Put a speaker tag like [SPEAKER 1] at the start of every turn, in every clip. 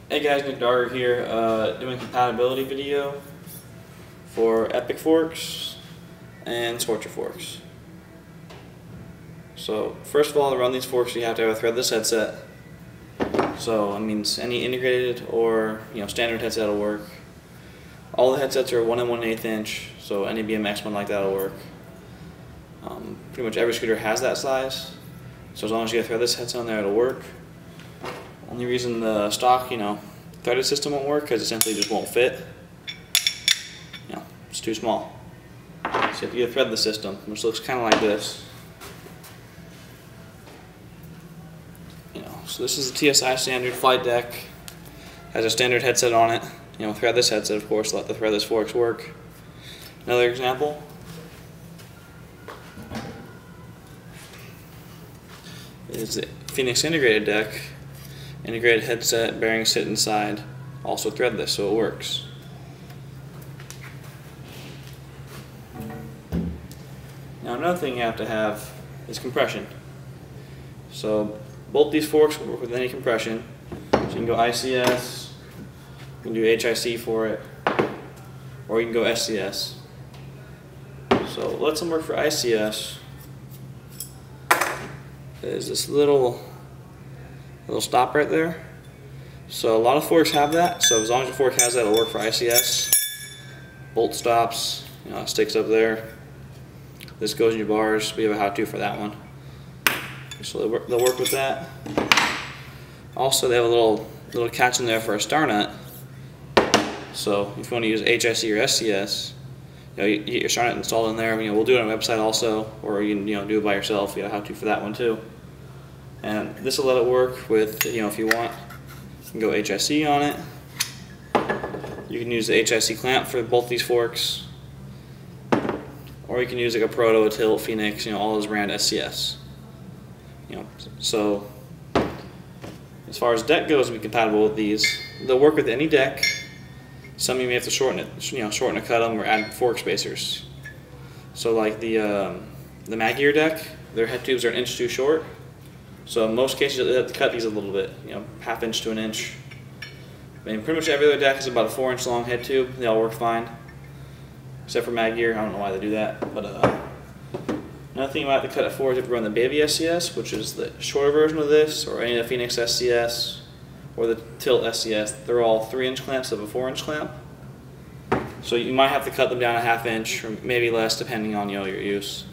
[SPEAKER 1] Hey guys, Nick Darger here, doing compatibility video for EPIC forks and Scorcher forks. So first of all, to run these forks you have to have a threadless headset. So that means any integrated or standard headset will work. All the headsets are 1 1/8 inch, so any BMX one like that will work. Pretty much every scooter has that size, so as long as you get a threadless headset on there, it'll work. Only reason the stock, threaded system won't work because it simply just won't fit. It's too small. So you have to get a threadless system, which looks kind of like this. So this is the TSI standard flight deck. Has a standard headset on it. Threadless headset, of course, let the threadless forks work. Another example. Is the Phoenix integrated deck. Integrated headset, bearings sit inside, also threadless, so it works. Now another thing you have to have is compression. So both these forks will work with any compression. So you can go ICS, you can do HIC for it, or you can go SCS. So let's them work for ICS. There's this little stop right there. So a lot of forks have that, so as long as your fork has that, it'll work for ICS. Bolt stops, it sticks up there. This goes in your bars. We have a how-to for that one. So they'll work with that. Also, they have a little catch in there for a star nut. So if you want to use HIC or SCS, you get your star nut installed in there. We'll do it on our website also, or you can do it by yourself. You got a how-to for that one too. And this will let it work with, if you want, you can go HIC on it. You can use the HIC clamp for both these forks. Or you can use like a Proto, a Tilt, Phoenix, all those brand SCS. So as far as deck goes, it'll be compatible with these. They'll work with any deck. Some of you may have to shorten it, shorten or cut them, or add fork spacers. So like the Mag deck, their head tubes are 1 inch too short. So in most cases, you have to cut these a little bit, ½ inch to 1 inch. Pretty much every other deck is about a 4 inch long head tube. They all work fine, except for Mag. I don't know why they do that. But another thing you might have to cut it for is if you run the Baby SCS, which is the shorter version of this, or any of the Phoenix SCS, or the Tilt SCS. They're all 3 inch clamps of a 4 inch clamp. So you might have to cut them down ½ inch, or maybe less, depending on your use.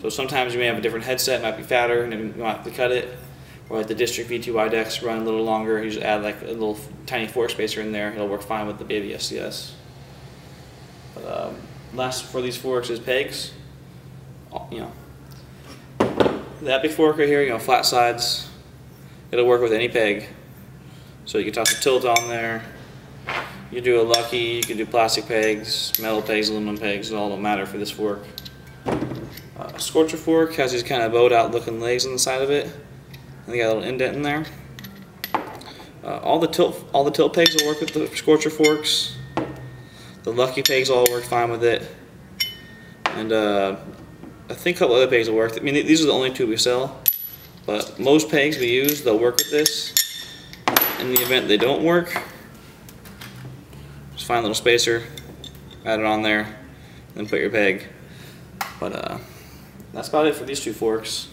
[SPEAKER 1] So sometimes you may have a different headset, it might be fatter, and you might have to cut it. Or like the District V2Y decks run a little longer, you just add like a little tiny fork spacer in there, it'll work fine with the Baby SCS. But last for these forks is pegs. The EPIC fork right here, flat sides, it'll work with any peg. So you can toss a tilt on there, you do a Lucky, you can do plastic pegs, metal pegs, aluminum pegs, it all don't matter for this fork. Scorcher fork has these kind of bowed out looking legs on the side of it, and they got a little indent in there. All the tilt pegs will work with the Scorcher forks. The Lucky pegs all work fine with it, and I think a couple other pegs will work. These are the only two we sell, but most pegs we use, they'll work with this. In the event they don't work, just find a little spacer, add it on there, and then put your peg. But that's about it for these two forks.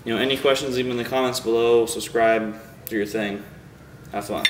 [SPEAKER 1] Any questions, leave them in the comments below, subscribe, do your thing. Have fun.